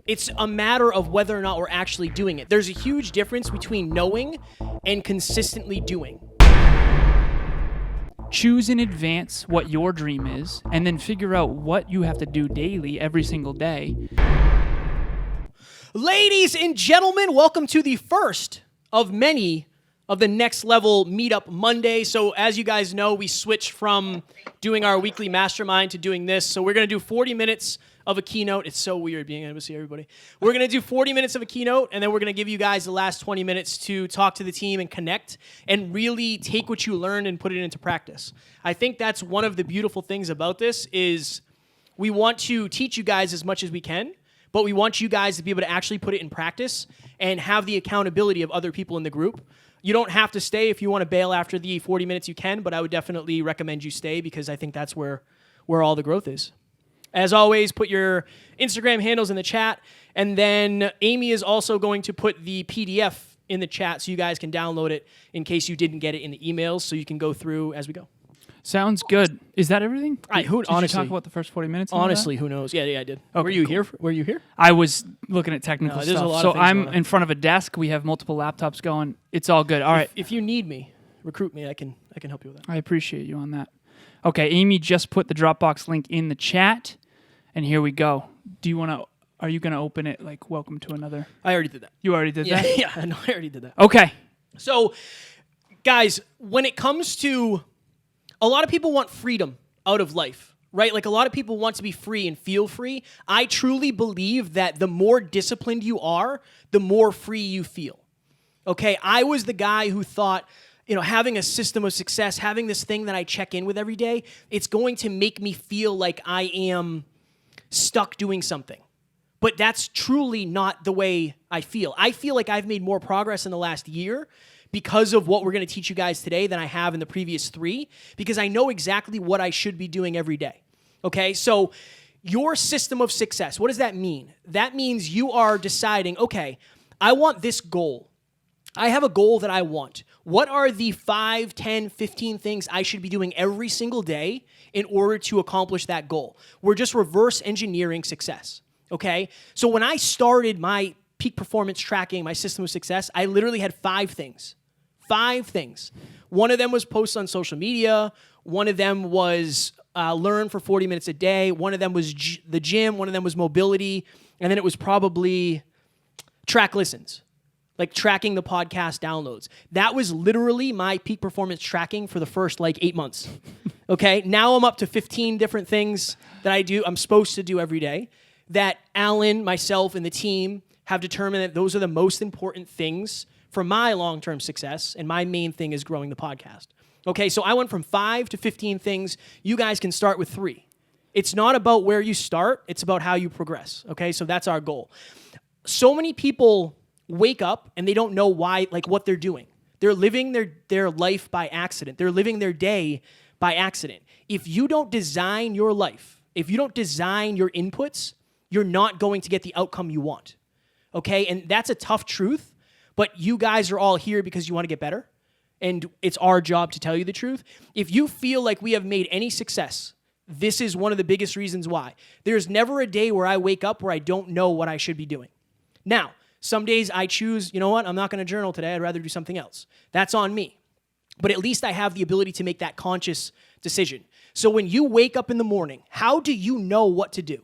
It's a matter of whether or not we're actually doing it. There's a huge difference between knowing and consistently doing. Choose in advance what your dream is, and then figure out what you have to do daily, every single day. Ladies and gentlemen, welcome to the first of many of the Next Level Meetup Monday. So as you guys know, we switched from doing our weekly mastermind to doing this. So we're going to do 40 minutes of a keynote. It's so weird being able to see everybody. We're going to do 40 minutes of a keynote, and then we're going to give you guys the last 20 minutes to talk to the team and connect and really take what you learned and put it into practice. I think that's one of the beautiful things about this is we want to teach you guys as much as we can, but we want you guys to be able to actually put it in practice and have the accountability of other people in the group. You don't have to stay. If you want to bail after the 40 minutes, you can, but I would definitely recommend you stay because I think that's where all the growth is. As always, put your Instagram handles in the chat, and then Amy is also going to put the PDF in the chat so you guys can download it in case you didn't get it in the emails, so you can go through as we go. Sounds good. Is that everything? Did you talk about the first 40 minutes? Honestly, who knows? Yeah, I did. Okay, Were you here? I was looking at technical there's stuff. a lot So of things I'm going on. in front of a desk. We have multiple laptops going. It's all good. All right. If you need me, recruit me. I can help you with that. I appreciate you on that. Okay, Amy just put the Dropbox link in the chat, and here we go. Are you going to open it like welcome to another? I already did that. You already did that? Yeah, I know. I already did that. Okay. So, guys, when it comes to a lot of people want freedom out of life, right? Like a lot of people want to be free and feel free. I truly believe that the more disciplined you are, the more free you feel. Okay, I was the guy who thought, having a system of success, having this thing that I check in with every day, it's going to make me feel like I am stuck doing something. But that's truly not the way I feel. I feel like I've made more progress in the last year because of what we're going to teach you guys today than I have in the previous 3, because I know exactly what I should be doing every day. Okay, so your system of success, what does that mean? That means you are deciding, okay, I want this goal. I have a goal that I want. What are the 5, 10, 15 things I should be doing every single day in order to accomplish that goal? We're just reverse engineering success, okay? So when I started my peak performance tracking, my system of success, I literally had 5 things. 5 things. One of them was posts on social media. One of them was learn for 40 minutes a day. One of them was the gym. One of them was mobility. And then it was probably track listens, like tracking the podcast downloads. That was literally my peak performance tracking for the first 8 months. Okay, now I'm up to 15 different things that I'm supposed to do every day that Alan, myself, and the team have determined that those are the most important things for my long-term success, and my main thing is growing the podcast. Okay, so I went from 5 to 15 things. You guys can start with 3. It's not about where you start, it's about how you progress. Okay, so that's our goal. So many people wake up and they don't know why, what they're doing. They're living their life by accident. They're living their day by accident. If you don't design your life, if you don't design your inputs, you're not going to get the outcome you want. Okay, and that's a tough truth, but you guys are all here because you want to get better, and it's our job to tell you the truth. If you feel like we have made any success, this is one of the biggest reasons why. There's never a day where I wake up where I don't know what I should be doing. Now, some days I choose, you know what, I'm not going to journal today. I'd rather do something else. That's on me. But at least I have the ability to make that conscious decision. So when you wake up in the morning, how do you know what to do?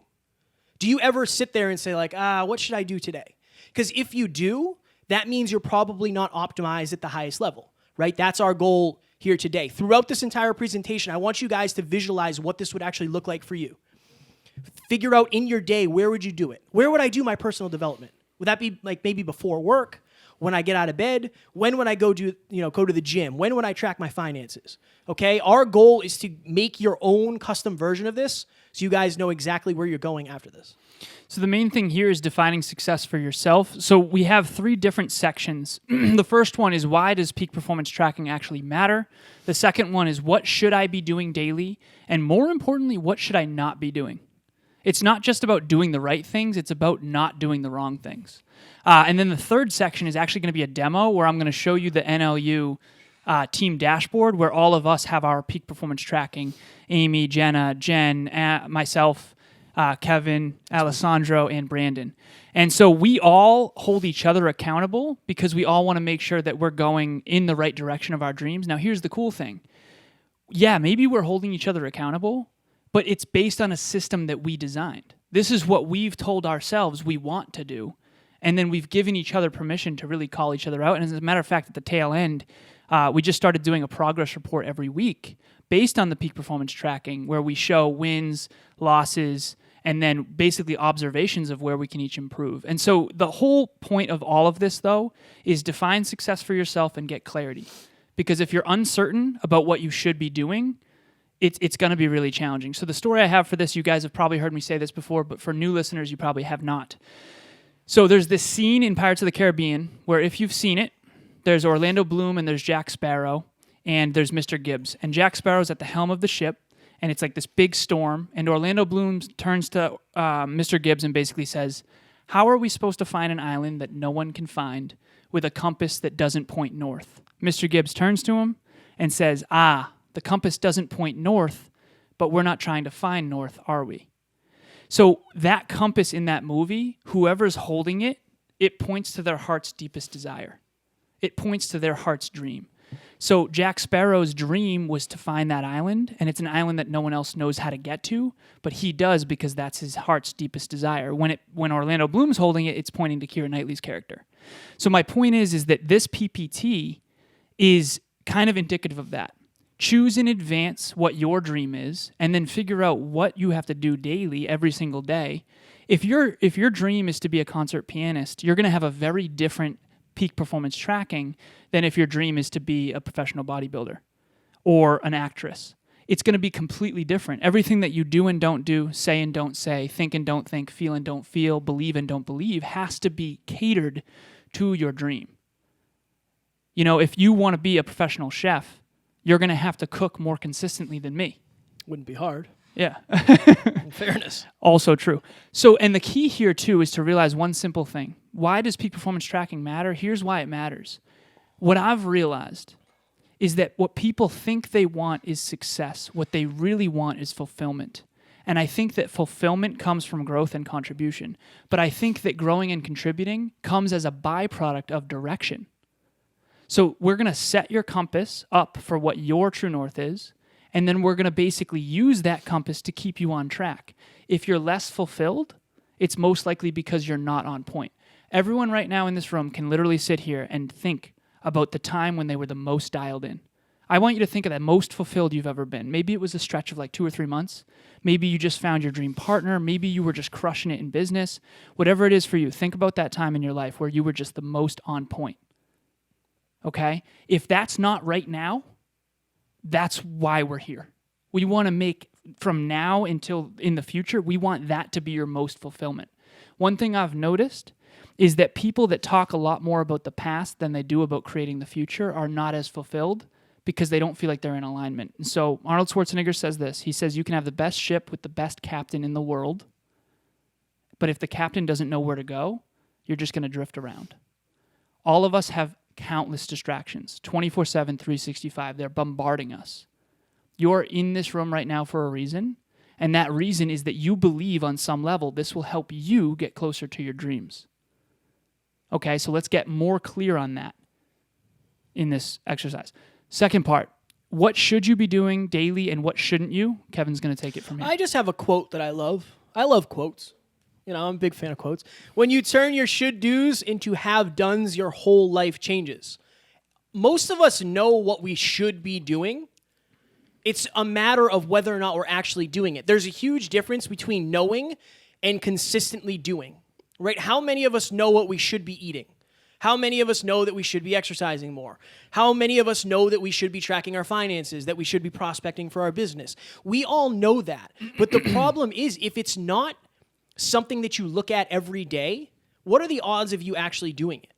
Do you ever sit there and say what should I do today? Because if you do, that means you're probably not optimized at the highest level, right? That's our goal here today. Throughout this entire presentation, I want you guys to visualize what this would actually look like for you. Figure out in your day, where would you do it? Where would I do my personal development? Would that be maybe before work, when I get out of bed? When would I go to the gym? When would I track my finances? Okay, our goal is to make your own custom version of this so you guys know exactly where you're going after this. So the main thing here is defining success for yourself. So we have 3 different sections. The first one is, why does peak performance tracking actually matter? The second one is, what should I be doing daily? And more importantly, what should I not be doing? It's not just about doing the right things, it's about not doing the wrong things. And then the third section is actually going to be a demo where I'm going to show you the NLU team dashboard where all of us have our peak performance tracking. Amy, Jenna, Jen, myself, Kevin, Alessandro, and Brandon. And so we all hold each other accountable because we all want to make sure that we're going in the right direction of our dreams. Now, here's the cool thing. Yeah, maybe we're holding each other accountable, but it's based on a system that we designed. This is what we've told ourselves we want to do. And then we've given each other permission to really call each other out. And as a matter of fact, at the tail end, we just started doing a progress report every week based on the peak performance tracking where we show wins, losses, and then basically observations of where we can each improve. And so the whole point of all of this, though, is define success for yourself and get clarity. Because if you're uncertain about what you should be doing, it's going to be really challenging. So the story I have for this, you guys have probably heard me say this before, but for new listeners, you probably have not. So there's this scene in Pirates of the Caribbean where if you've seen it, there's Orlando Bloom and there's Jack Sparrow and there's Mr. Gibbs. And Jack Sparrow's at the helm of the ship, and it's like this big storm. And Orlando Bloom turns to Mr. Gibbs and basically says, how are we supposed to find an island that no one can find with a compass that doesn't point north? Mr. Gibbs turns to him and says, the compass doesn't point north, but we're not trying to find north, are we? So that compass in that movie, whoever's holding it, it points to their heart's deepest desire. It points to their heart's dream. So Jack Sparrow's dream was to find that island, and it's an island that no one else knows how to get to, but he does because that's his heart's deepest desire. When Orlando Bloom's holding it, it's pointing to Keira Knightley's character. So my point is that this PPT is kind of indicative of that. Choose in advance what your dream is, and then figure out what you have to do daily, every single day. If your dream is to be a concert pianist, you're going to have a very different peak performance tracking than if your dream is to be a professional bodybuilder or an actress. It's going to be completely different. Everything that you do and don't do, say and don't say, think and don't think, feel and don't feel, believe and don't believe has to be catered to your dream. You know, if you want to be a professional chef, you're going to have to cook more consistently than me. Wouldn't be hard. Yeah. In fairness. Also true. So, and the key here too is to realize one simple thing. Why does peak performance tracking matter? Here's why it matters. What I've realized is that what people think they want is success. What they really want is fulfillment. And I think that fulfillment comes from growth and contribution. But I think that growing and contributing comes as a byproduct of direction. So we're going to set your compass up for what your true north is, and then we're going to basically use that compass to keep you on track. If you're less fulfilled, it's most likely because you're not on point. Everyone right now in this room can literally sit here and think about the time when they were the most dialed in. I want you to think of the most fulfilled you've ever been. Maybe it was a stretch of like 2 or 3 months. Maybe you just found your dream partner. Maybe you were just crushing it in business. Whatever it is for you, think about that time in your life where you were just the most on point. Okay? If that's not right now, that's why we're here. We want to make, from now until in the future, we want that to be your most fulfillment. One thing I've noticed is that people that talk a lot more about the past than they do about creating the future are not as fulfilled because they don't feel like they're in alignment. And so Arnold Schwarzenegger says this. He says, you can have the best ship with the best captain in the world, but if the captain doesn't know where to go, you're just going to drift around. All of us have countless distractions, 24/7, 365. They're bombarding us. You're in this room right now for a reason, and that reason is that you believe on some level this will help you get closer to your dreams. Okay, so let's get more clear on that in this exercise. Second part, what should you be doing daily and what shouldn't you? Kevin's going to take it from here. I just have a quote that I love. I love quotes. You know, I'm a big fan of quotes. When you turn your should-dos into have-dones, your whole life changes. Most of us know what we should be doing. It's a matter of whether or not we're actually doing it. There's a huge difference between knowing and consistently doing, right? How many of us know what we should be eating? How many of us know that we should be exercising more? How many of us know that we should be tracking our finances, that we should be prospecting for our business? We all know that. But the problem is, if it's not something that you look at every day, what are the odds of you actually doing it,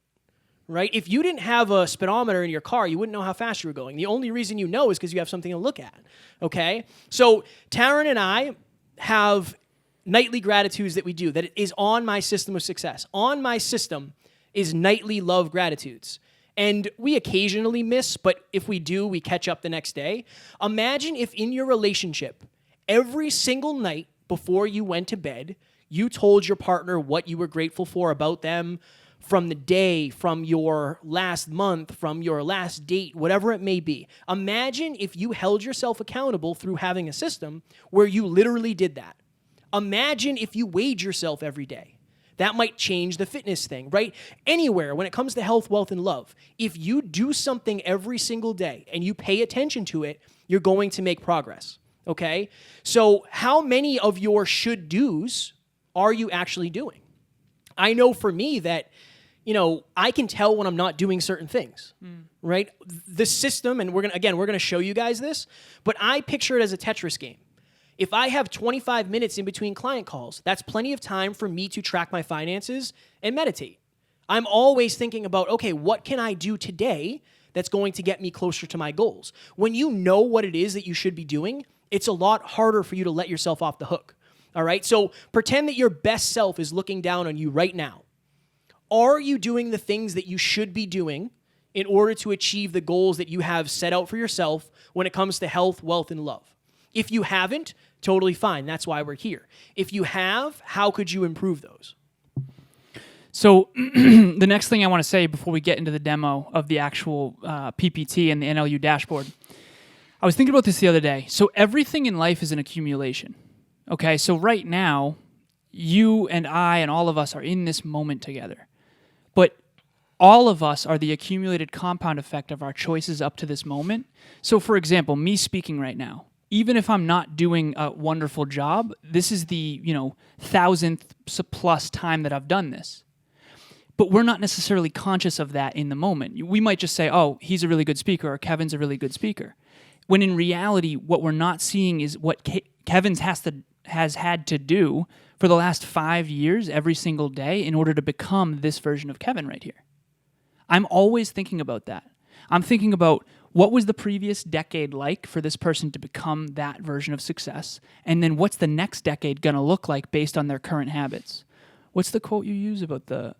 right? If you didn't have a speedometer in your car, you wouldn't know how fast you were going. The only reason you know is because you have something to look at, okay? So Taryn and I have nightly gratitudes that we do that is on my system of success. On my system is nightly love gratitudes. And we occasionally miss, but if we do, we catch up the next day. Imagine if in your relationship, every single night, before you went to bed, you told your partner what you were grateful for about them from the day, from your last month, from your last date, whatever it may be. Imagine if you held yourself accountable through having a system where you literally did that. Imagine if you weighed yourself every day. That might change the fitness thing, right? Anywhere when it comes to health, wealth, and love, if you do something every single day and you pay attention to it, you're going to make progress, okay? So how many of your should do's are you actually doing? I know for me that, I can tell when I'm not doing certain things, right? The system, and we're going to show you guys this, but I picture it as a Tetris game. If I have 25 minutes in between client calls, that's plenty of time for me to track my finances and meditate. I'm always thinking about, okay, what can I do today that's going to get me closer to my goals? When you know what it is that you should be doing, it's a lot harder for you to let yourself off the hook. All right? So pretend that your best self is looking down on you right now. Are you doing the things that you should be doing in order to achieve the goals that you have set out for yourself when it comes to health, wealth, and love? If you haven't, totally fine. That's why we're here. If you have, how could you improve those? So the next thing I want to say before we get into the demo of the actual PPT and the NLU dashboard, I was thinking about this the other day. So everything in life is an accumulation. Okay, so right now, you and I and all of us are in this moment together. But all of us are the accumulated compound effect of our choices up to this moment. So for example, me speaking right now, even if I'm not doing a wonderful job, this is the, 1,000th plus time that I've done this. But we're not necessarily conscious of that in the moment. We might just say, oh, he's a really good speaker or Kevin's a really good speaker. When in reality, what we're not seeing is what Kevin's has had to do for the last 5 years every single day in order to become this version of Kevin right here. I'm always thinking about that. I'm thinking about what was the previous decade like for this person to become that version of success, and then what's the next decade going to look like based on their current habits. What's the quote you use about the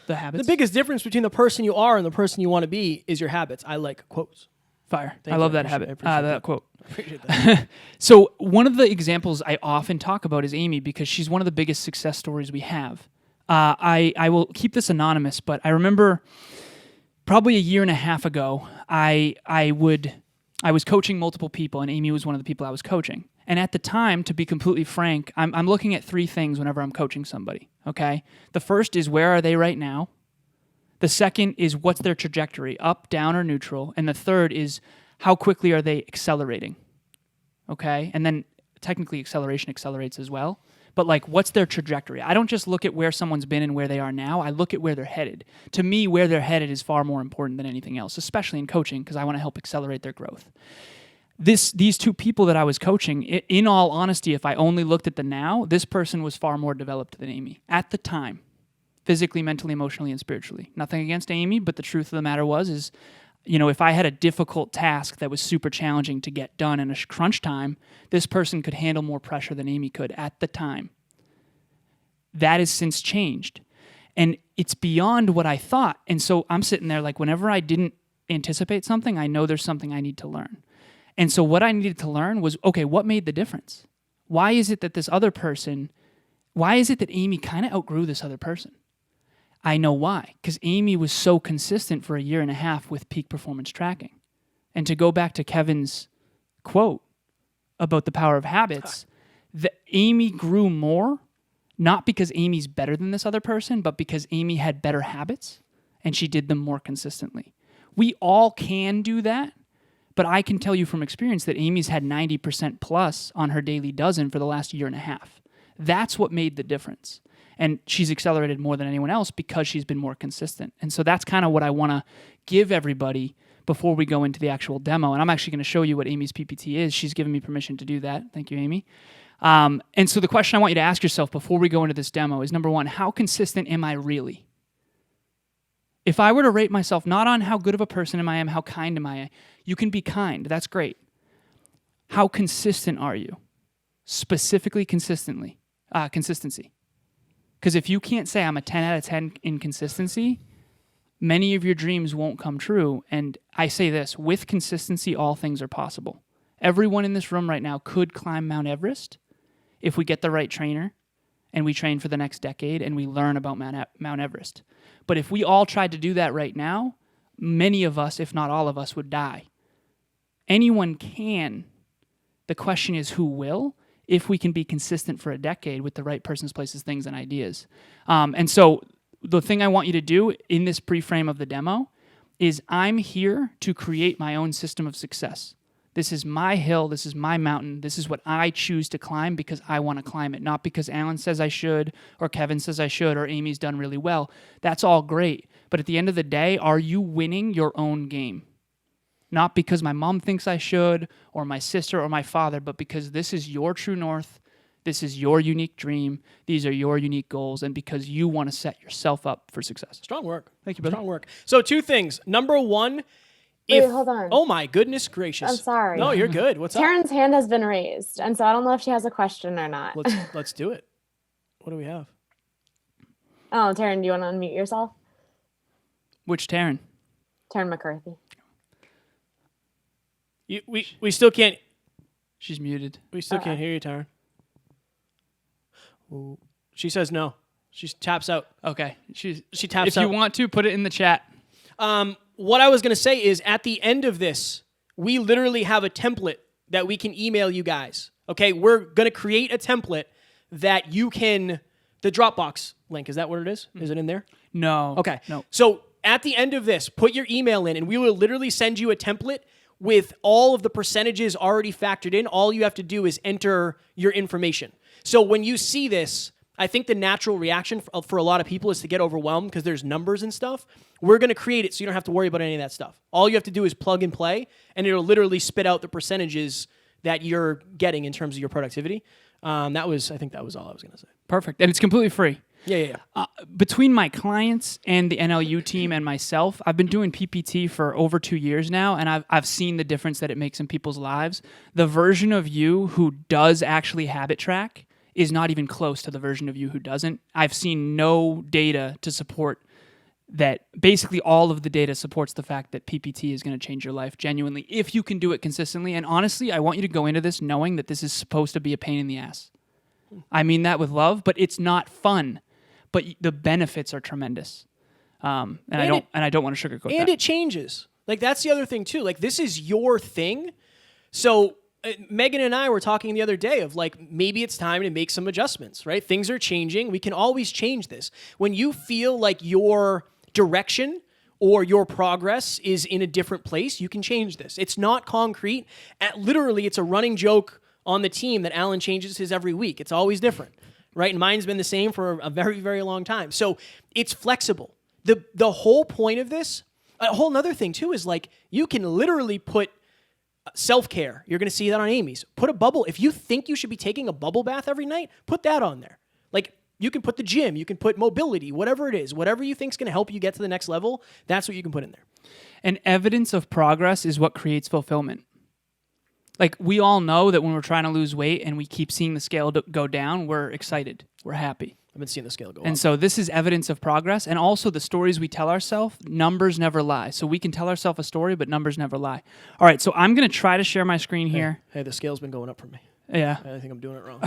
habits? The biggest difference between the person you are and the person you want to be is your habits. I like quotes. Fire. I love that habit. That quote. I appreciate that. So one of the examples I often talk about is Amy because she's one of the biggest success stories we have. I will keep this anonymous, but I remember probably a year and a half ago, I was coaching multiple people, and Amy was one of the people I was coaching. And at the time, to be completely frank, I'm looking at three things whenever I'm coaching somebody. Okay, the first is where are they right now. The second is what's their trajectory, up, down, or neutral. And the third is how quickly are they accelerating, okay? And then technically acceleration accelerates as well. But what's their trajectory? I don't just look at where someone's been and where they are now. I look at where they're headed. To me, where they're headed is far more important than anything else, especially in coaching because I want to help accelerate their growth. These two people that I was coaching, in all honesty, if I only looked at the now, this person was far more developed than Amy at the time. Physically, mentally, emotionally, and spiritually. Nothing against Amy, but the truth of the matter is, if I had a difficult task that was super challenging to get done in a crunch time, this person could handle more pressure than Amy could at the time. That has since changed. And it's beyond what I thought. And so I'm sitting there whenever I didn't anticipate something, I know there's something I need to learn. And so what I needed to learn was, okay, what made the difference? Why is it that Amy kind of outgrew this other person? I know why, because Amy was so consistent for a year and a half with peak performance tracking. And to go back to Kevin's quote about the power of habits, Amy grew more, not because Amy's better than this other person, but because Amy had better habits and she did them more consistently. We all can do that, but I can tell you from experience that Amy's had 90% plus on her daily dozen for the last year and a half. That's what made the difference. And she's accelerated more than anyone else because she's been more consistent. And so that's kind of what I want to give everybody before we go into the actual demo. And I'm actually going to show you what Amy's PPT is. She's given me permission to do that. Thank you, Amy. And so the question I want you to ask yourself before we go into this demo is, number one, how consistent am I really? If I were to rate myself not on how good of a person am I, how kind am I, you can be kind. That's great. How consistent are you? Specifically consistency. Because if you can't say I'm a 10 out of 10 in consistency, many of your dreams won't come true. And I say this, with consistency, all things are possible. Everyone in this room right now could climb Mount Everest if we get the right trainer and we train for the next decade and we learn about Mount Everest. But if we all tried to do that right now, many of us, if not all of us, would die. Anyone can. The question is who will, if we can be consistent for a decade with the right persons, places, things, and ideas. And so the thing I want you to do in this pre-frame of the demo is I'm here to create my own system of success. This is my hill. This is my mountain. This is what I choose to climb because I want to climb it, not because Alan says I should or Kevin says I should or Amy's done really well. That's all great. But at the end of the day, are you winning your own game? Not because my mom thinks I should or my sister or my father, but because this is your true north. This is your unique dream. These are your unique goals, and because you want to set yourself up for success. Strong work. Thank you, brother. Strong work. So 2 things. Number 1, Wait, hold on. Oh my goodness gracious. I'm sorry. No, you're good. What's up? Taryn's hand has been raised, and so I don't know if she has a question or not. Let's do it. What do we have? Oh, Taryn, do you want to unmute yourself? Which Taryn? Taryn McCarthy. We still can't. She's muted. We still can't hear you, Taryn. Ooh. She says no. She taps out. Okay. She taps if out. If you want to, put it in the chat. What I was going to say is at the end of this, we literally have a template that we can email you guys. Okay, we're going to create a template that you can, the Dropbox link, is that what it is? Is it in there? No. Okay. No. So at the end of this, put your email in and we will literally send you a template with all of the percentages already factored in. All you have to do is enter your information. So when you see this, I think the natural reaction for a lot of people is to get overwhelmed because there's numbers and stuff. We're going to create it so you don't have to worry about any of that stuff. All you have to do is plug and play, and it'll literally spit out the percentages that you're getting in terms of your productivity. I think that was all I was going to say. Perfect. And it's completely free. Yeah. Between my clients and the NLU team and myself, I've been doing PPT for over 2 years now, and I've seen the difference that it makes in people's lives. The version of you who does actually habit track is not even close to the version of you who doesn't. I've seen no data to support that. Basically, all of the data supports the fact that PPT is going to change your life genuinely if you can do it consistently. And honestly, I want you to go into this knowing that this is supposed to be a pain in the ass. I mean that with love, but it's not fun. But the benefits are tremendous. I don't want to sugarcoat that. And it changes. Like, that's the other thing, too. Like, this is your thing. So Megan and I were talking the other day of, like, maybe it's time to make some adjustments, right? Things are changing. We can always change this. When you feel like your direction or your progress is in a different place, you can change this. It's not concrete. Literally, it's a running joke on the team that Alan changes his every week. It's always different. Right? And mine's been the same for a very, very long time. So it's flexible. The whole point of this, a whole nother thing too, is like you can literally put self-care. You're going to see that on Amy's. Put a bubble. If you think you should be taking a bubble bath every night, put that on there. Like you can put the gym, you can put mobility, whatever it is, whatever you think is going to help you get to the next level, that's what you can put in there. And evidence of progress is what creates fulfillment. Like, we all know that when we're trying to lose weight and we keep seeing the scale go down, we're excited. We're happy. I've been seeing the scale go up. And so this is evidence of progress. And also the stories we tell ourselves, numbers never lie. So we can tell ourselves a story, but numbers never lie. All right, so I'm going to try to share my screen here. Hey, the scale's been going up for me. Yeah. I think I'm doing it wrong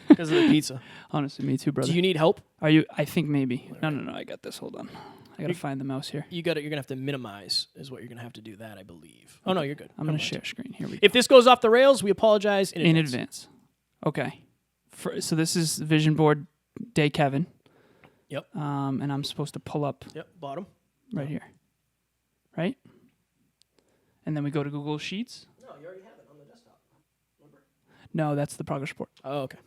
because of the pizza. Honestly, me too, brother. Do you need help? Are you? I think maybe. No, I got this. Hold on. I got to find the mouse here. You're going to have to minimize is what you're going to have to do that, I believe. Oh, no, you're good. I'm going to share screen. Here we go. If this goes off the rails, we apologize in advance. Okay. So this is Vision Board Day Kevin. Yep. And I'm supposed to pull up. Yep, bottom. Right here. Right? And then we go to Google Sheets. No, you already have it on the desktop. Remember? No, that's the progress report. Oh, okay.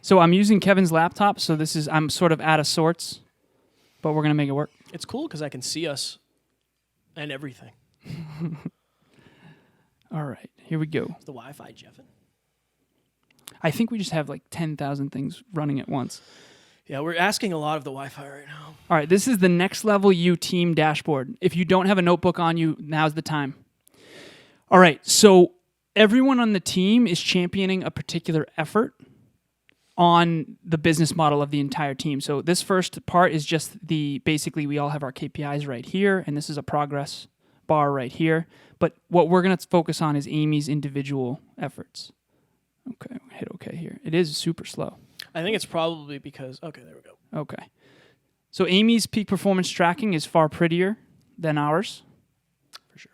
So I'm using Kevin's laptop, so I'm sort of out of sorts, but we're going to make it work. It's cool because I can see us and everything. All right, here we go. Is the Wi-Fi jeffing? I think we just have like 10,000 things running at once. Yeah, we're asking a lot of the Wi-Fi right now. All right, this is the Next Level You team dashboard. If you don't have a notebook on you, now's the time. All right, so everyone on the team is championing a particular effort on the business model of the entire team. So this first part is just basically we all have our KPIs right here, and this is a progress bar right here. But what we're going to focus on is Amy's individual efforts. Okay, hit OK here. It is super slow. I think it's probably because, okay, there we go. Okay. So Amy's peak performance tracking is far prettier than ours. For sure.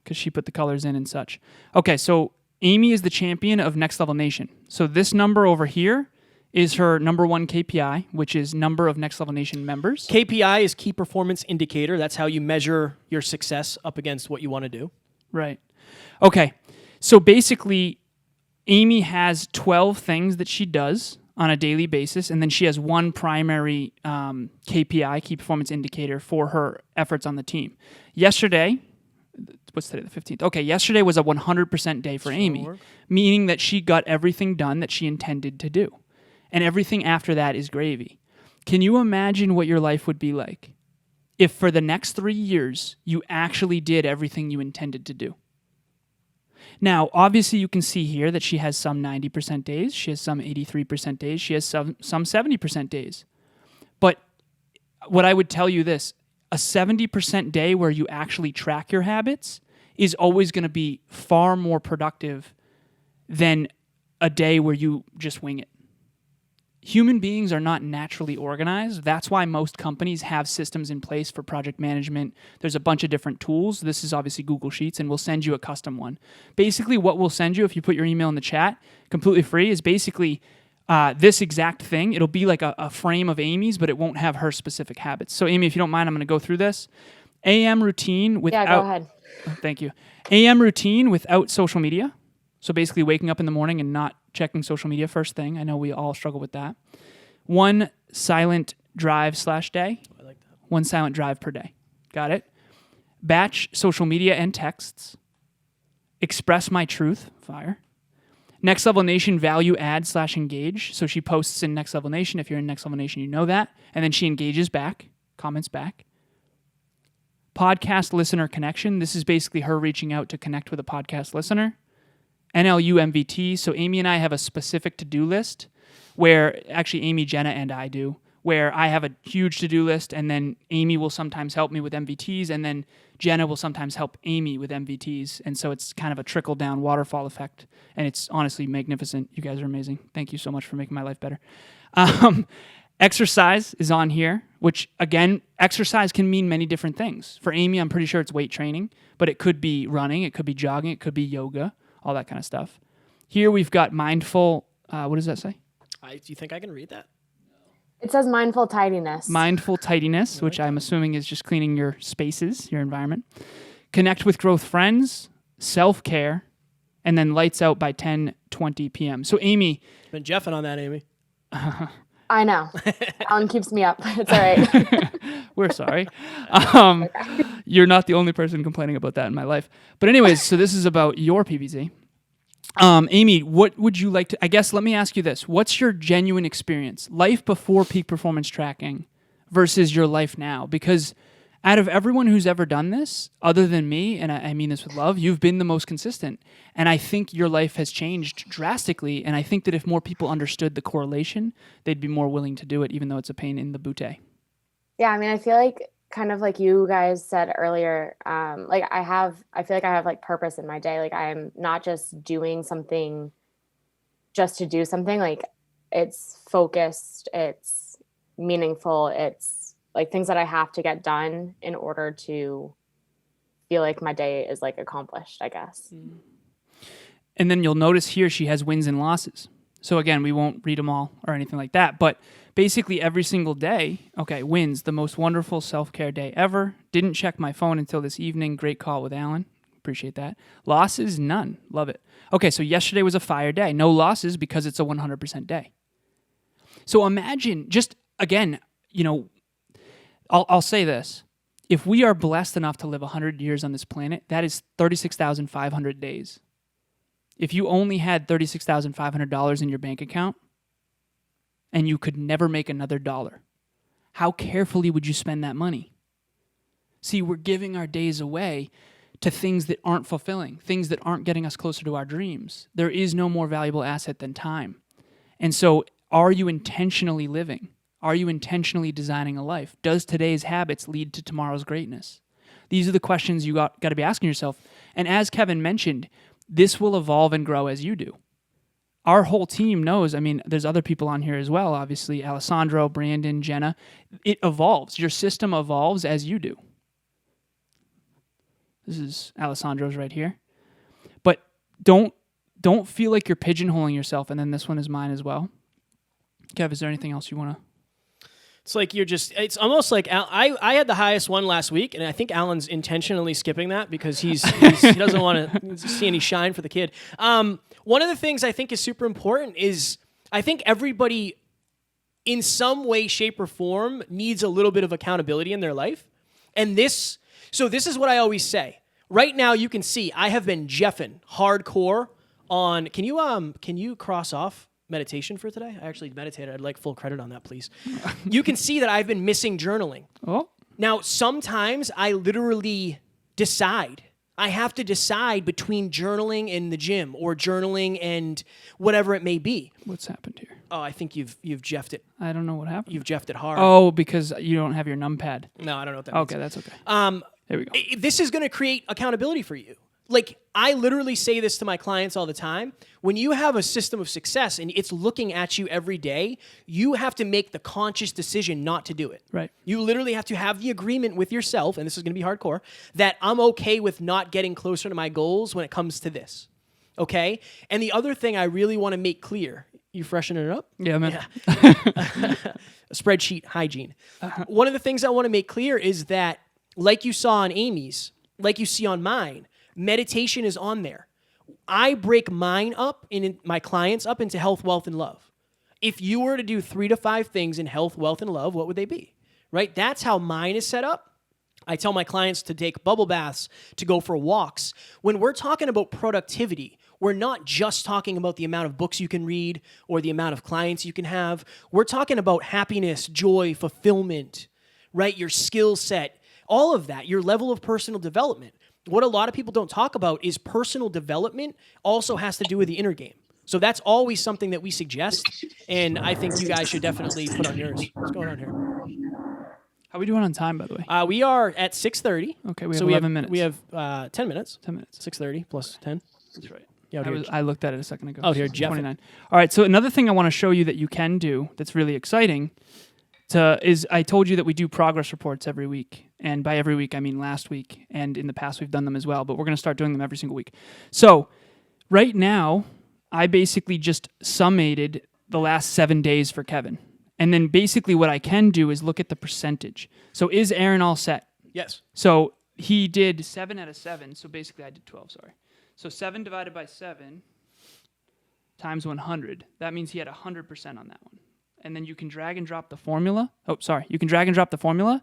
Because she put the colors in and such. Okay, so Amy is the champion of Next Level Nation. So this number over here is her number one KPI, which is number of Next Level Nation members. KPI is key performance indicator. That's how you measure your success up against what you want to do. Right. Okay, so basically, Amy has 12 things that she does on a daily basis, and then she has one primary KPI, key performance indicator, for her efforts on the team. Yesterday, what's today, the 15th? Okay, yesterday was a 100% day for Amy, meaning that she got everything done that she intended to do. And everything after that is gravy. Can you imagine what your life would be like if for the next 3 years you actually did everything you intended to do? Now, obviously, you can see here that she has some 90% days, she has some 83% days, she has some 70% days. But what I would tell you this, a 70% day where you actually track your habits is always going to be far more productive than a day where you just wing it. Human beings are not naturally organized. That's why most companies have systems in place for project management. There's a bunch of different tools. This is obviously Google Sheets, and we'll send you a custom one. Basically, what we'll send you if you put your email in the chat, completely free, is basically this exact thing. It'll be like a frame of Amy's, but it won't have her specific habits. So, Amy, if you don't mind, I'm going to go through this. AM routine without... Yeah, go ahead. Oh, thank you. AM routine without social media. So basically waking up in the morning and not checking social media first thing. I know we all struggle with that. One silent drive/day. I like that. One silent drive per day. Got it? Batch social media and texts. Express my truth. Fire. Next Level Nation value add/engage. So she posts in Next Level Nation. If you're in Next Level Nation, you know that. And then she engages back, comments back. Podcast listener connection. This is basically her reaching out to connect with a podcast listener. NLU MVT. So Amy and I have a specific to-do list where actually Amy, Jenna, and I do, where I have a huge to-do list, and then Amy will sometimes help me with MVTs, and then Jenna will sometimes help Amy with MVTs. And so it's kind of a trickle-down waterfall effect, and it's honestly magnificent. You guys are amazing. Thank you so much for making my life better. Exercise is on here, which, again, exercise can mean many different things. For Amy, I'm pretty sure it's weight training, but it could be running, it could be jogging, it could be yoga, all that kind of stuff. Here we've got mindful, what does that say? Do you think I can read that? It says mindful tidiness. Mindful tidiness, which I'm assuming is just cleaning your spaces, your environment. Connect with growth friends, self-care, and then lights out by 10:20 p.m. So Amy. Been jeffing on that, Amy. I know. Alan keeps me up. It's all right. We're sorry. You're not the only person complaining about that in my life. But anyways, so this is about your PBZ. Amy, what would you like to... I guess let me ask you this. What's your genuine experience? Life before peak performance tracking versus your life now? Because out of everyone who's ever done this, other than me, and I mean this with love, you've been the most consistent. And I think your life has changed drastically. And I think that if more people understood the correlation, they'd be more willing to do it, even though it's a pain in the booty. Yeah, I mean, I feel like kind of like you guys said earlier, like I feel like I have like purpose in my day. Like I'm not just doing something just to do something. Like it's focused, it's meaningful, it's like things that I have to get done in order to feel like my day is like accomplished, I guess. And then you'll notice here she has wins and losses. So again, we won't read them all or anything like that, but basically every single day, okay, wins, the most wonderful self-care day ever. Didn't check my phone until this evening. Great call with Alan. Appreciate that. Losses, none. Love it. Okay, so yesterday was a fire day. No losses because it's a 100% day. So imagine, just again, you know, I'll say this. If we are blessed enough to live 100 years on this planet, that is 36,500 days. If you only had $36,500 in your bank account and you could never make another dollar, how carefully would you spend that money? See, we're giving our days away to things that aren't fulfilling, things that aren't getting us closer to our dreams. There is no more valuable asset than time. And so are you intentionally living? Are you intentionally designing a life? Does today's habits lead to tomorrow's greatness? These are the questions you got to be asking yourself. And as Kevin mentioned, this will evolve and grow as you do. Our whole team knows, I mean, there's other people on here as well, obviously, Alessandro, Brandon, Jenna. It evolves. Your system evolves as you do. This is Alessandro's right here. But don't feel like you're pigeonholing yourself, and then this one is mine as well. Kev, is there anything else you want to? It's like it's almost like I had the highest one last week, and I think Alan's intentionally skipping that because he doesn't want to see any shine for the kid. One of the things I think is super important is I think everybody in some way, shape, or form needs a little bit of accountability in their life. And this is what I always say. Right now, you can see I have been jeffing hardcore on. Can you cross off meditation for today? I actually meditated. I'd like full credit on that, please. You can see that I've been missing journaling. Oh. Now, sometimes I literally decide. I have to decide between journaling and the gym or journaling and whatever it may be. What's happened here? Oh, I think you've jeffed it. I don't know what happened. You've jeffed it hard. Oh, because you don't have your numpad. No, I don't know what that means. Okay, that's okay. There we go. This is going to create accountability for you. Like, I literally say this to my clients all the time. When you have a system of success and it's looking at you every day, you have to make the conscious decision not to do it. Right. You literally have to have the agreement with yourself, and this is going to be hardcore, that I'm okay with not getting closer to my goals when it comes to this. Okay? And the other thing I really want to make clear, you freshening it up? Yeah, man. Yeah. Spreadsheet hygiene. One of the things I want to make clear is that, like you saw on Amy's, like you see on mine, meditation is on there. I break mine up, my clients up into health, wealth, and love. If you were to do 3 to 5 things in health, wealth, and love, what would they be? Right? That's how mine is set up. I tell my clients to take bubble baths, to go for walks. When we're talking about productivity, we're not just talking about the amount of books you can read or the amount of clients you can have. We're talking about happiness, joy, fulfillment, right? Your skill set, all of that, your level of personal development. What a lot of people don't talk about is personal development also has to do with the inner game. So that's always something that we suggest, and I think you guys should definitely put on yours. What's going on here? How are we doing on time, by the way? We are at 6:30. Okay, we have 11 minutes. We have 10 minutes. 10 minutes. 6:30 plus 10. That's right. Yeah, I looked at it a second ago. Oh, here, Jeff. 29. All right, so another thing I want to show you that you can do that's really exciting is I told you that we do progress reports every week. And by every week, I mean last week. And in the past, we've done them as well. But we're going to start doing them every single week. So right now, I basically just summated the last 7 days for Kevin. And then basically what I can do is look at the percentage. So is Aaron all set? Yes. So he did 7 out of 7. So basically I did 12, sorry. So 7 divided by 7 times 100. That means he had 100% on that one. And then you can drag and drop the formula. Oh, sorry. You can drag and drop the formula.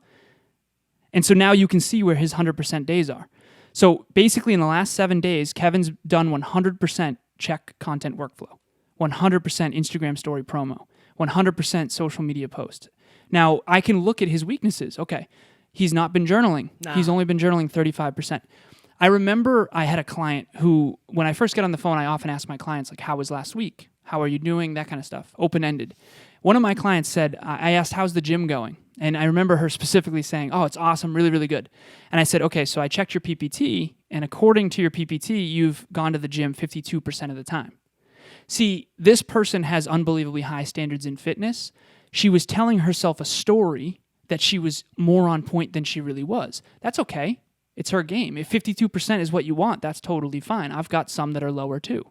And so now you can see where his 100% days are. So basically in the last 7 days, Kevin's done 100% check content workflow, 100% Instagram story promo, 100% social media post. Now, I can look at his weaknesses. Okay, he's not been journaling. Nah. He's only been journaling 35%. I remember I had a client who, when I first get on the phone, I often ask my clients, like, how was last week? How are you doing? That kind of stuff, open-ended. One of my clients said, I asked, how's the gym going? And I remember her specifically saying, oh, it's awesome, really, really good. And I said, okay, so I checked your PPT, and according to your PPT, you've gone to the gym 52% of the time. See, this person has unbelievably high standards in fitness. She was telling herself a story that she was more on point than she really was. That's okay. It's her game. If 52% is what you want, that's totally fine. I've got some that are lower too.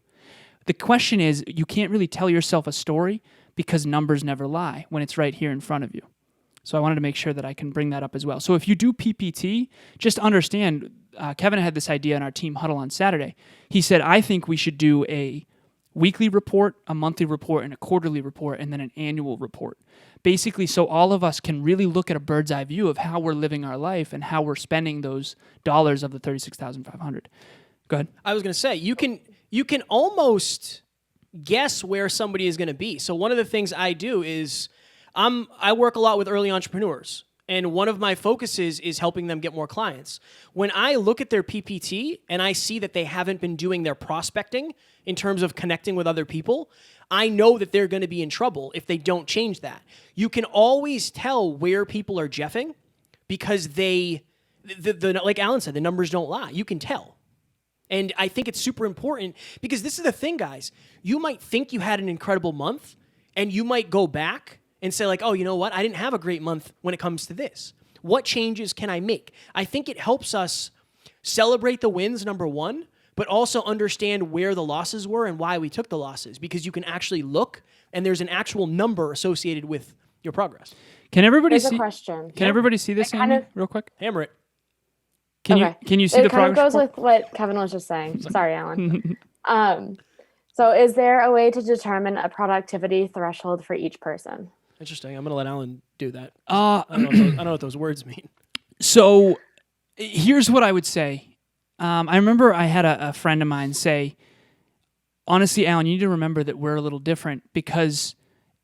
The question is, you can't really tell yourself a story because numbers never lie when it's right here in front of you. So I wanted to make sure that I can bring that up as well. So if you do PPT, just understand, Kevin had this idea in our team huddle on Saturday. He said, I think we should do a weekly report, a monthly report, and a quarterly report, and then an annual report. Basically, so all of us can really look at a bird's eye view of how we're living our life and how we're spending those dollars of the $36,500. Go ahead. I was going to say, you can almost guess where somebody is going to be. So one of the things I do is I work a lot with early entrepreneurs, and one of my focuses is helping them get more clients. When I look at their PPT and I see that they haven't been doing their prospecting in terms of connecting with other people, I know that they're going to be in trouble if they don't change that. You can always tell where people are jeffing because they like Alan said, the numbers don't lie. You can tell. And I think it's super important because this is the thing, guys. You might think you had an incredible month, and you might go back and say, like, oh, you know what? I didn't have a great month when it comes to this. What changes can I make? I think it helps us celebrate the wins, number one, but also understand where the losses were and why we took the losses, because you can actually look, and there's an actual number associated with your progress. Can everybody There's see? a question. Can everybody see this, Amy, real quick? Hammer it. Can you see the It kind of progress goes report? with what Kevin was just saying. Sorry, Alan. So is there a way to determine a productivity threshold for each person? Interesting. I'm going to let Alan do that. I don't know what those words mean. So here's what I would say. I remember I had a friend of mine say, honestly, Alan, you need to remember that we're a little different because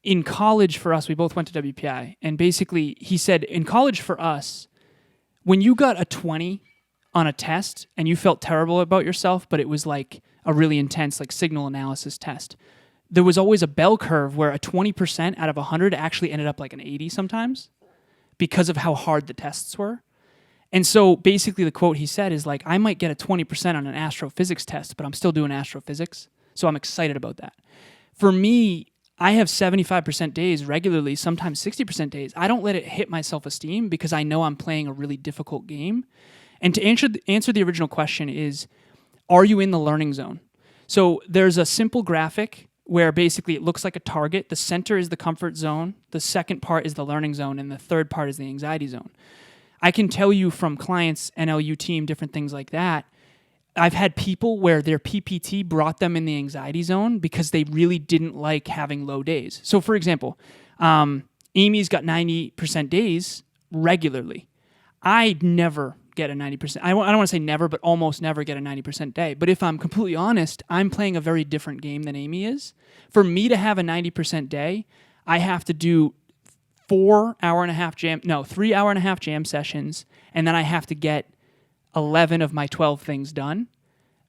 in college for us, we both went to WPI. And basically, he said, in college for us, when you got a 20 on a test and you felt terrible about yourself, but it was like a really intense like signal analysis test, there was always a bell curve where a 20% out of 100 actually ended up like an 80 sometimes because of how hard the tests were. And so basically the quote he said is like, I might get a 20% on an astrophysics test, but I'm still doing astrophysics. So I'm excited about that. For me, I have 75% days regularly, sometimes 60% days. I don't let it hit my self-esteem because I know I'm playing a really difficult game. And to answer the original question is, are you in the learning zone? So there's a simple graphic where basically it looks like a target. The center is the comfort zone. The second part is the learning zone. And the third part is the anxiety zone. I can tell you from clients, NLU team, different things like that, I've had people where their PPT brought them in the anxiety zone because they really didn't like having low days. So for example, Amy's got 90% days regularly. I never get a 90%. I don't want to say never, but almost never get a 90% day. But if I'm completely honest, I'm playing a very different game than Amy is. For me to have a 90% day, I have to do 3 hour and a half jam sessions, and then I have to get 11 of my 12 things done,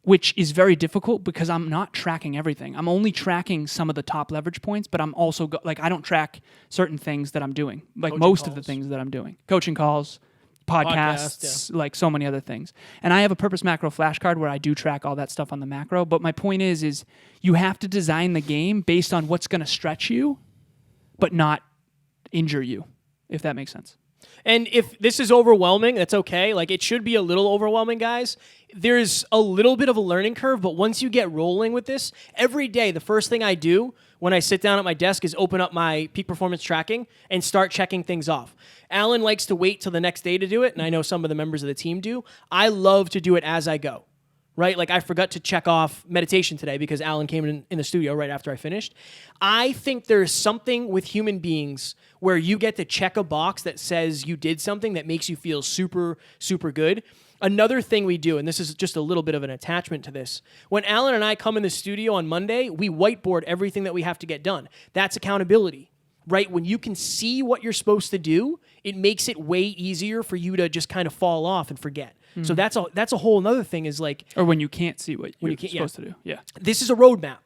which is very difficult because I'm not tracking everything. I'm only tracking some of the top leverage points, but I'm also I don't track certain things that I'm doing, like Coaching most calls. of the things that I'm doing. Coaching calls, podcasts, like so many other things. And I have a purpose macro flashcard where I do track all that stuff on the macro, but my point is you have to design the game based on what's going to stretch you, but not injure you, if that makes sense. And if this is overwhelming, that's okay. Like, it should be a little overwhelming, guys. There's a little bit of a learning curve, but once you get rolling with this, every day, the first thing I do when I sit down at my desk is open up my peak performance tracking and start checking things off. Alan likes to wait till the next day to do it, and I know some of the members of the team do. I love to do it as I go. Right? Like, I forgot to check off meditation today because Alan came in the studio right after I finished. I think there's something with human beings where you get to check a box that says you did something that makes you feel super, super good. Another thing we do, and this is just a little bit of an attachment to this, when Alan and I come in the studio on Monday, we whiteboard everything that we have to get done. That's accountability. Right? When you can see what you're supposed to do, it makes it way easier for you to just kind of fall off and forget. Mm-hmm. So that's a whole another thing is like... Or when you can't see what you're supposed to do. Yeah. This is a roadmap.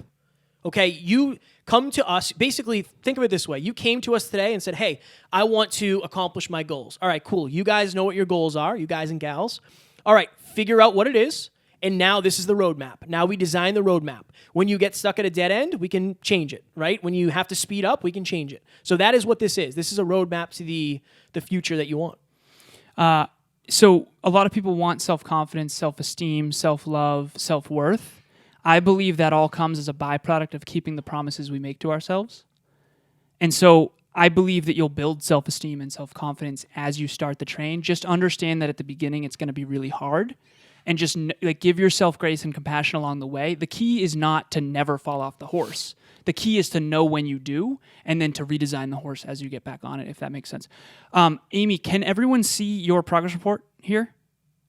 Okay? You come to us, basically, think of it this way. You came to us today and said, hey, I want to accomplish my goals. All right, cool. You guys know what your goals are, you guys and gals. All right, figure out what it is. And now this is the roadmap. Now we design the roadmap. When you get stuck at a dead end, we can change it, right? When you have to speed up, we can change it. So that is what this is. This is a roadmap to the future that you want. So a lot of people want self-confidence, self-esteem, self-love, self-worth. I believe that all comes as a byproduct of keeping the promises we make to ourselves. And so I believe that you'll build self-esteem and self-confidence as you start the train. Just understand that at the beginning it's going to be really hard. And just like give yourself grace and compassion along the way. The key is not to never fall off the horse. The key is to know when you do, and then to redesign the horse as you get back on it, if that makes sense. Amy, can everyone see your progress report here?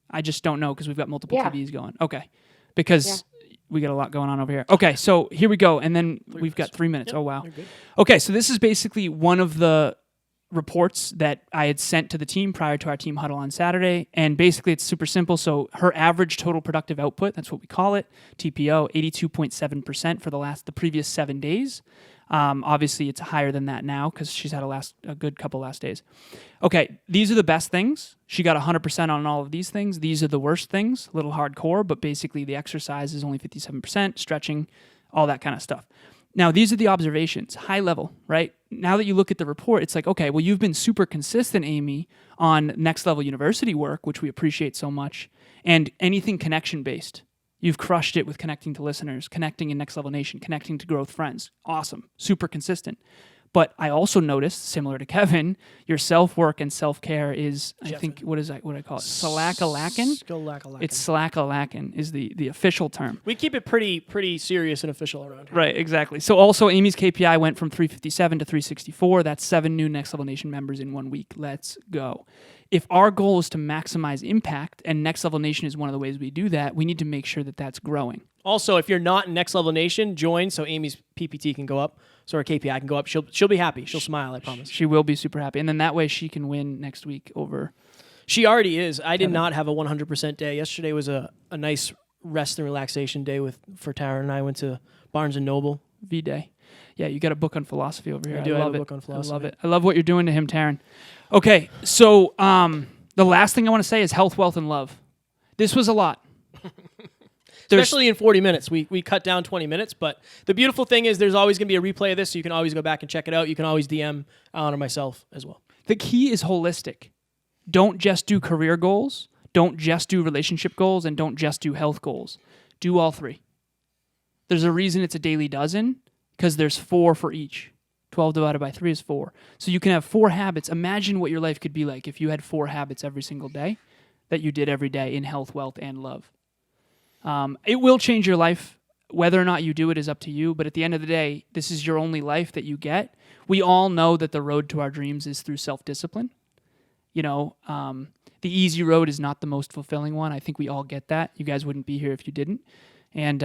I just don't know because we've got multiple TVs going. Okay, because we got a lot going on over here. Okay, so here we go, and then we've got 3 minutes. Yep, oh, wow. good. Okay, so this is basically one of the reports that I had sent to the team prior to our team huddle on Saturday. And basically it's super simple. So her average total productive output, that's what we call it, TPO, 82.7% for the previous 7 days. Obviously, it's higher than that now because she's had a good couple last days. Okay, these are the best things. She got 100% on all of these things. These are the worst things, a little hardcore, but basically the exercise is only 57%, stretching, all that kind of stuff. Now, these are the observations, high level, right? Now that you look at the report, it's like, okay, well, you've been super consistent, Amy, on next level university work, which we appreciate so much, and anything connection-based. You've crushed it with connecting to listeners, connecting in Next Level Nation, connecting to growth friends. Awesome, super consistent. But I also noticed, similar to Kevin, your self-work and self-care is, I think, what I call it? Slack-a-lackin'? It's slack-a-lackin' is the official term. We keep it pretty serious and official around here. Right, exactly. So also Amy's KPI went from 357 to 364. That's 7 new Next Level Nation members in 1 week. Let's go. If our goal is to maximize impact, and Next Level Nation is one of the ways we do that, we need to make sure that that's growing. Also, if you're not in Next Level Nation, join so Amy's PPT can go up, so her KPI can go up. She'll be happy. She'll smile, I promise. She will be super happy. And then that way she can win next week over... She already is. I did not have a 100% day. Yesterday was a nice rest and relaxation day for Tara and I went to Barnes & Noble. V-Day. Yeah, you got a book on philosophy over here. I do. I love have a it. book on philosophy. I love it. I love what you're doing to him, Taryn. Okay, so the last thing I want to say is health, wealth, and love. This was a lot. Especially in 40 minutes. We cut down 20 minutes, but the beautiful thing is there's always going to be a replay of this, so you can always go back and check it out. You can always DM Alan or myself as well. The key is holistic. Don't just do career goals. Don't just do relationship goals, and don't just do health goals. Do all three. There's a reason it's a daily dozen, because there's 4 for each. 12 divided by 3 is 4. So you can have 4 habits. Imagine what your life could be like if you had 4 habits every single day that you did every day in health, wealth, and love. It will change your life. Whether or not you do it is up to you, but at the end of the day, this is your only life that you get. We all know that the road to our dreams is through self-discipline. You know, the easy road is not the most fulfilling one. I think we all get that. You guys wouldn't be here if you didn't. And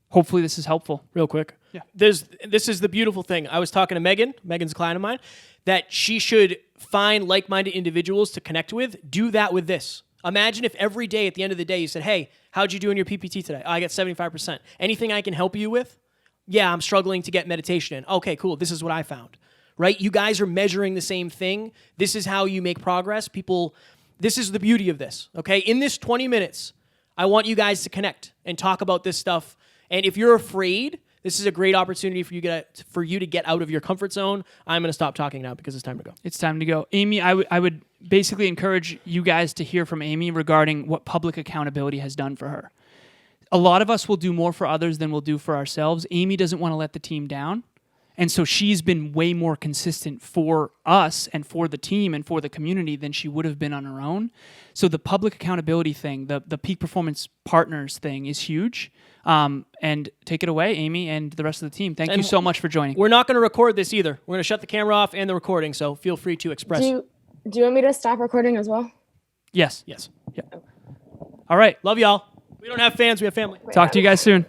hopefully this is helpful. Real quick. Yeah. This is the beautiful thing. I was talking to Megan. Megan's a client of mine. That she should find like-minded individuals to connect with. Do that with this. Imagine if every day at the end of the day you said, hey, how'd you do in your PPT today? Oh, I got 75%. Anything I can help you with? Yeah, I'm struggling to get meditation in. Okay, cool. This is what I found. Right? You guys are measuring the same thing. This is how you make progress. This is the beauty of this. Okay? In this 20 minutes, I want you guys to connect and talk about this stuff. And if you're afraid, this is a great opportunity for you to get out of your comfort zone. I'm going to stop talking now because it's time to go. It's time to go. Amy, I would basically encourage you guys to hear from Amy regarding what public accountability has done for her. A lot of us will do more for others than we'll do for ourselves. Amy doesn't want to let the team down. And so she's been way more consistent for us and for the team and for the community than she would have been on her own. So the public accountability thing, the peak performance partners thing is huge. And take it away, Amy, and the rest of the team. Thank you so much for joining. We're not going to record this either. We're going to shut the camera off and the recording, so feel free to express. Do you want me to stop recording as well? Yes. Yes. Yeah. All right. Love y'all. We don't have fans, we have family. Talk to you guys soon.